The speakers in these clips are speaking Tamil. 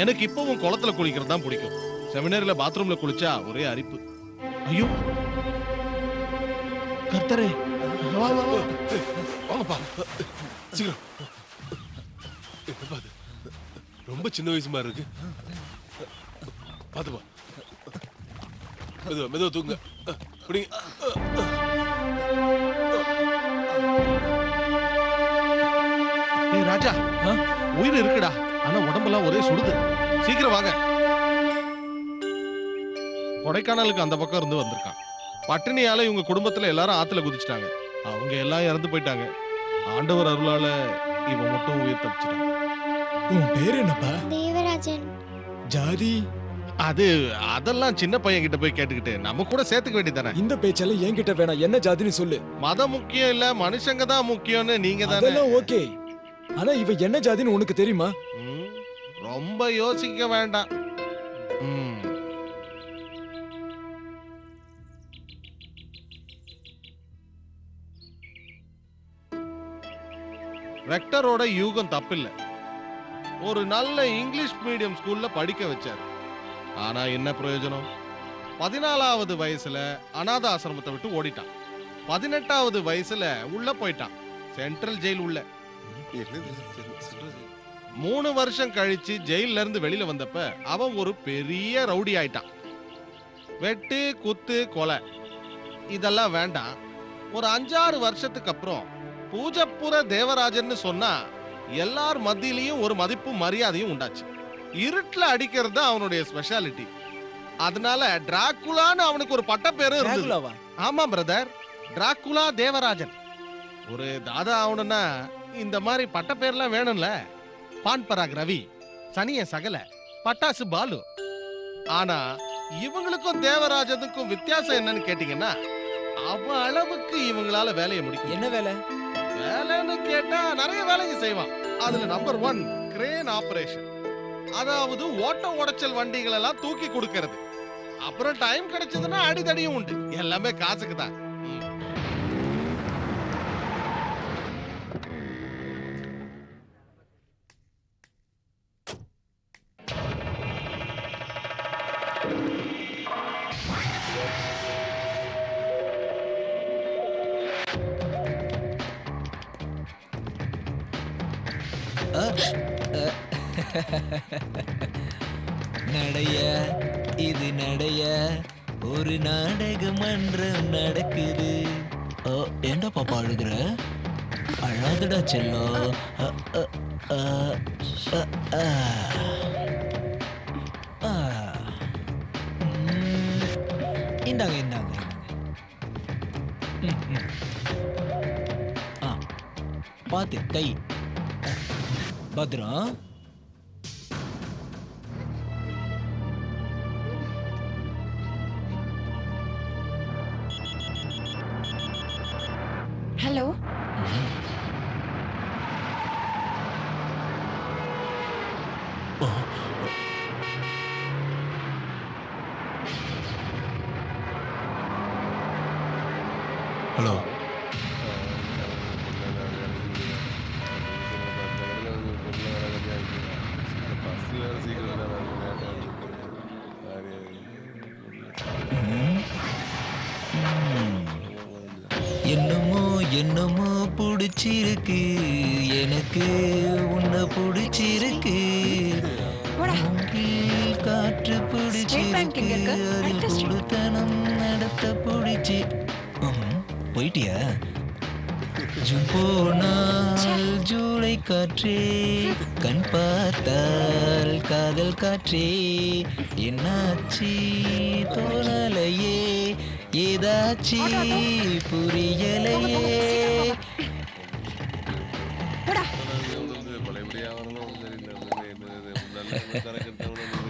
எனக்கு இப்பவும் குளத்துல குளிக்கிறது தான் பிடிக்கும். செமினார்ல பாத்ரூம்ல குளிச்சா ஒரே அரிப்பு. ஐயோ கர்த்தரே, வா வா வா, வாங்கப்பா சீக்கிரம். ரொம்ப சின்ன வயசு மாதிரி இருக்கு. பாத்துப்பா, மெதுவா மெதுவா தூங்க. ஏய் ராஜா, உயிர் இருக்குடா, ஆனா உடம்பெல்லாம் ஒரே சுடுது. சீக்கிரம் வாங்க. கொடைக்கானலுக்கு அந்த பக்கம் இருந்து வந்திருக்கான். பட்டினியால இவங்க குடும்பத்துல எல்லாரும் ஆத்துல குதிச்சிட்டாங்க. அவங்க எல்லாம் இறந்து போயிட்டாங்க. ஆண்டவர் அருளால இவன் மட்டும் உயிர் தப்பிச்சிட்டான். உன் பேர் என்னப்பா? தேவராஜன். ஜாதி? அதெல்லாம் சின்ன பையன் கிட்ட போய் கேட்டுக்கிட்டு நம்ம கூட சேர்த்துக்க வேண்டியதானே. இந்த பேச்செல்லாம் என்கிட்ட வேணாம். என்ன ஜாதின்னு சொல்லு. மதம் முக்கியம் இல்ல, மனுஷங்க தான் முக்கியம்னு நீங்க தானே. அதெல்லாம் ஓகே. ஆனா இவ என்ன ஜாதின்னு உனக்கு தெரியுமா? ரொம்ப யோசிக்க வேண்டாம். ரெக்டரோட யூகம் தப்பில்ல. ஒரு நல்ல இங்கிலீஷ் மீடியம் ஸ்கூல்ல படிக்க வச்சாரு. ஆனா என்ன பிரயோஜனம்? 14வது வயசுல அநாத ஆசிரமத்தை விட்டு ஓடிட்டான். 18வது வயசுல உள்ள போயிட்டான், சென்ட்ரல் ஜெயில் உள்ள. 3 வருஷம் கழிச்சு ஜெயில இருந்து வெளியில வந்தப்ப அவன் ஒரு பெரிய ரவுடி ஆயிட்டான். வெட்டு குத்து கொலை இதெல்லாம் வேண்டாம். ஒரு 5-6 வருஷத்துக்கு அப்புறம் பூஜப்புர தேவராஜன் சொன்னா எல்லார் மத்தியிலையும் ஒரு மதிப்பும் மரியாதையும் உண்டாச்சு. இருட்டுல அடிக்கிறது அவனுடைய ஸ்பெஷாலிட்டி. அதனால டிராகுலான்னு அவனுக்கு ஒரு பட்ட பேரு இருந்தது. ஆமா பிரதர், டிராகுலா தேவராஜன். ஒரு தாதா ஆகணும்னா இந்த மாதிரி பட்ட பேர்லாம் வேணும்ல. பான்பராக் ரவி, சனிய சகல, பட்டாசு பாலு. ஆனா இவங்களுக்கும் தேவராஜனுக்கும் வித்தியாசம் என்னன்னு கேட்டீங்கன்னா, அவன் அளவுக்கு இவங்களால வேலையை முடிக்கும். என்ன வேலை? வேலைன்னு கேட்டா நிறைய வேலைங்க செய்வான். அதுல நம்பர் 1 கிரேன் ஆபரேஷன். அதாவது ஓட்ட உடைச்சல் வண்டிகள் எல்லாம் தூக்கி கொடுக்கிறது. அப்புறம் டைம் கிடைச்சதுன்னா அடிதடியும் உண்டு. எல்லாமே காசுக்கு தான். நடைய இது நடைய, ஒரு நாடக மன்றம் நடக்குது. ஏண்டா பாப்பா அழுகுற? அழாதடா செல்லம். இந்தாங்க இந்தாங்க. பாத்து கை பத்ரம். ஹலோ. ஹலோ. என்னமோ என்னமோ பிடிச்சிருக்கு எனக்கு, உன்னை பிடிச்சிருக்கு. காற்று பிடிச்சிருக்கு, அதில் கொடுத்தனம் நடத்த பிடிச்சி. போயிட்டியா? போனால் ஜூலை காற்றே, கண் பார்த்தால் காதல் காற்றே, என்னாச்சி தோணலையே, ஏதாச்சி புரியலையே.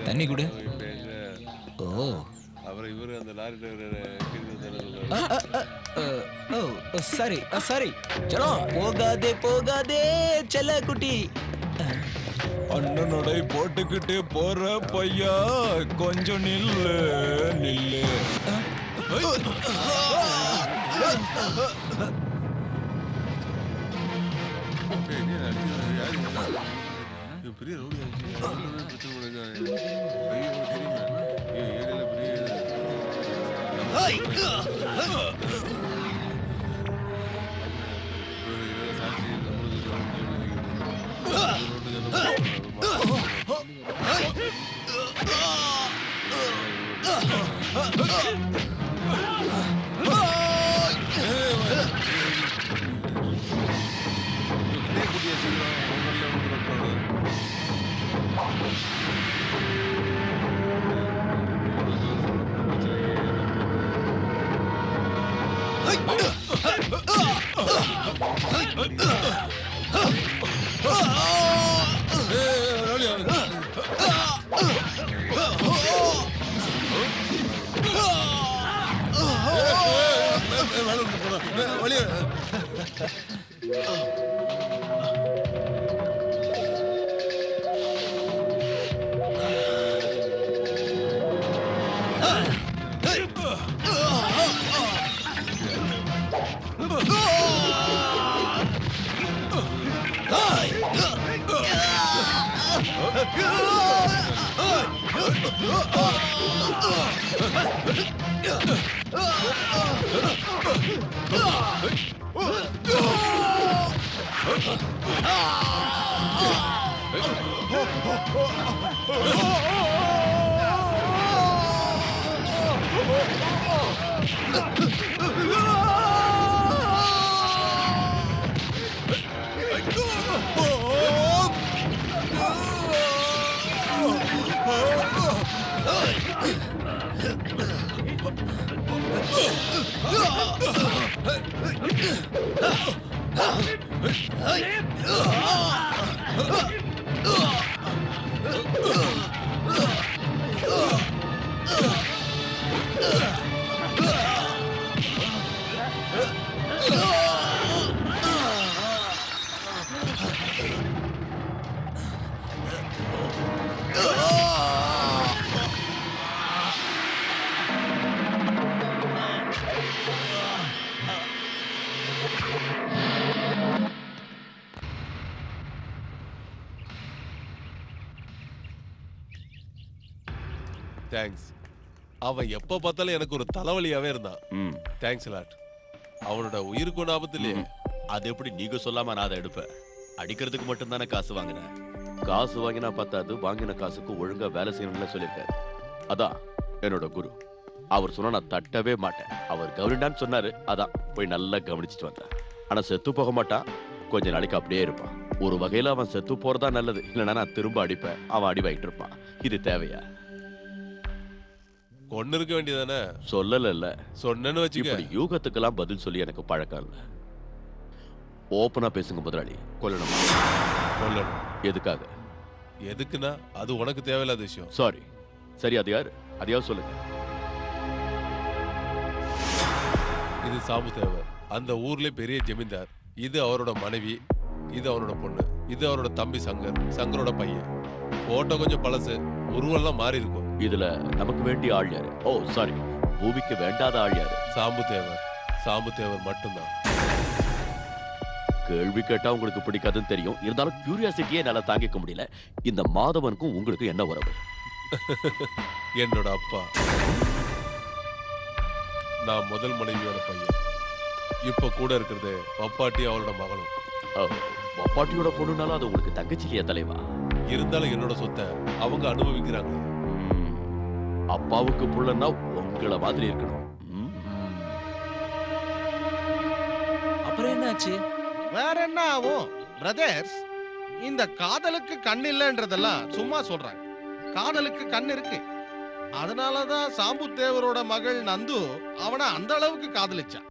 தண்ணி கொடு. அப்புறம் இவரு அந்த லாரி சரி சரி சலோ போகாதே போகாதே செல்ல குட்டி. அண்ணனோட போட்டுக்கிட்டு போற பையா கொஞ்சம் நில்லு நில்லு. பெரிய ரவுடி தேங்க்ஸ். அவன் எப்ப பார்த்தாலும் எனக்கு ஒரு தலைவலியாவே இருந்தான். Thanks lot. அவனோட உயிருக்கு ஒன்றும் ஆபத்து இல்லையே. அது எப்படி நீங்க சொல்லாம நான் அதை எடுப்பேன்? அடிக்கிறதுக்கு மட்டும் தானே காசு வாங்கினேன். காசு வாங்கினா பத்தாது, வாங்கின காசுக்கு ஒழுங்கா வேலை செய்யணும்னு சொல்லியிருக்காரு. அதான் என்னோட குரு. அவர் சொன்னா நான் தட்டவே மாட்டேன். அவர் கவனிடான்னு சொன்னாரு, அதான் போய் நல்லா கவனிச்சுட்டு வந்தேன். ஆனா செத்து போக மாட்டான், கொஞ்ச நாளைக்கு அப்படியே இருப்பான். ஒரு வகையில அவன் செத்து போறதா நல்லது, இல்லைன்னா நான் திரும்ப அடிப்பேன், அவன் அடி வாங்கிட்டு இருப்பான். இது தேவையா? கொண்டு இருக்க வேண்டியதானே. சொல்லல, சொன்னேன்னு வச்சுக்க. இப்படி யூகத்துக்கெல்லாம் பதில் சொல்லி எனக்கு பழக்கம் இல்லை. ஓப்பனா பேசுங்க முதலாளி. கொல்லணும். கொல்லணும். எதுக்காக? எதுக்குன்னா அது உனக்கு தேவையில்லாத விஷயம். சாரி. சரி, அது யாரு? அதையாவது சொல்லுங்க. இது சாம்பு தேவர், அந்த ஊர்ல பெரிய ஜமீன்தார். இது அவரோட மனைவி, இது அவரோட பொண்ணு, இது அவரோட தம்பி சங்கர், சங்கரோட பையன். போட்டோ கொஞ்சம் பழசு, உருவெல்லாம் மாறி இருக்கும். இதுல நமக்கு வேண்டிய ஆள் யாரு? ஓ சாரி, பூமிக்கு வேண்டாத ஆள் யாரு? சாம்பு தேவர். சாம்பு தேவர் மட்டும்தான். கேள்வி கேட்டா உங்களுக்கு பிடிக்காதுன்னு தெரியும், இருந்தாலும் கியூரியாசிட்டியே என்னால தாங்கிக்க முடியல. இந்த மாதவனுக்கும் உங்களுக்கு என்ன உறவு? என்னோட அப்பா. நான் முதல் மனைவியோட பையன். இப்ப கூட இருக்கிறது பப்பாட்டி அவளோட மகளும். பப்பாட்டியோட பொண்ணுனாலும் அது உங்களுக்கு தங்கச்சி இல்லையா தலைவா? இருந்தாலும் என்னோட சொத்தை அவங்க அனுபவிக்கிறாங்க. அப்பாவுக்கு புள்ளன்னா உங்களை மாதிரி இருக்கணும். அப்புறம் என்னாச்சு? வேற என்ன ஆகும் பிரதர்ஸ்? இந்த காதலுக்கு கண் இல்லைன்றதெல்லாம் சும்மா சொல்றாங்க. காதலுக்கு கண் இருக்கு. அதனாலதான் சாம்பு தேவரோட மகள் நந்து அவனை அந்த அளவுக்கு காதலிச்சான்.